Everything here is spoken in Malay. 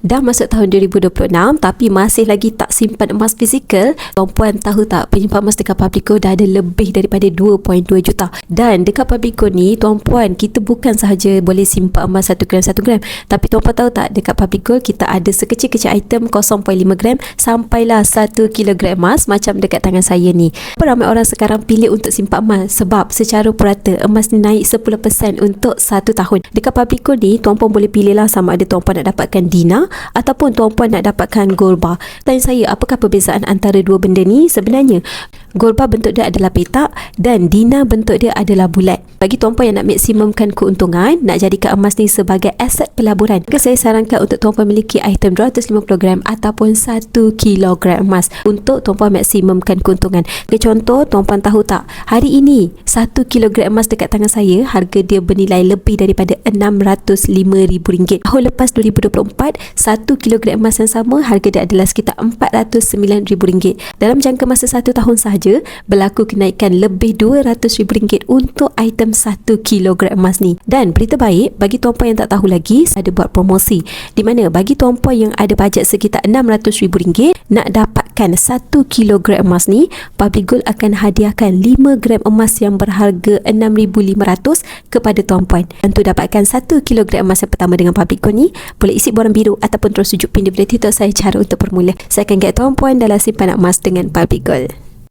Dah masuk tahun 2026 tapi masih lagi tak simpan emas fizikal. Tuan-puan tahu tak, penyimpan emas dekat Publico dah ada lebih daripada 2.2 juta. Dan dekat Publico ni, tuan-puan, kita bukan sahaja boleh simpan emas 1 gram 1 gram, tapi tuan-puan tahu tak, dekat Publico kita ada sekecil-kecil item 0.5 gram sampailah 1 kilogram emas macam dekat tangan saya ni. Ramai orang sekarang pilih untuk simpan emas sebab secara purata emas ni naik 10% untuk 1 tahun. Dekat Publico ni, tuan-puan boleh pilih lah sama ada tuan-puan nak dapatkan dinar ataupun tuan-puan nak dapatkan gold bar. Tanya saya, apakah perbezaan antara dua benda ni? Sebenarnya gold bar bentuk dia adalah petak dan dinar bentuk dia adalah bulat. Bagi tuan-puan yang nak maksimumkan keuntungan, nak jadikan emas ni sebagai aset pelaburan, maka saya sarankan untuk tuan-puan memiliki item 250 gram ataupun 1 kilogram emas untuk tuan-puan maksimumkan keuntungan. Contoh, tuan-puan tahu tak, hari ini 1 kilogram emas dekat tangan saya, harga dia bernilai lebih daripada RM605,000. Tahun lepas 2024, 1 kilogram emas yang sama harga dia adalah sekitar RM409,000. Dalam jangka masa 1 tahun sahaja, berlaku kenaikan lebih RM200,000 untuk item 1 kilogram emas ni. Dan berita baik bagi tuan-puan yang tak tahu lagi, ada buat promosi di mana bagi tuan-puan yang ada bajet sekitar RM600,000 nak dapatkan 1 kilogram emas ni, Public Gold akan hadiahkan 5 gram emas yang berharga RM6,500 kepada tuan-puan. Untuk dapatkan 1 kilogram emas yang pertama dengan Public Gold ni, boleh isi borang biru ataupun terus tunjuk pin di video tutorial saya cara untuk bermula. Saya akan get tuan-puan dalam simpanan emas dengan Public Gold.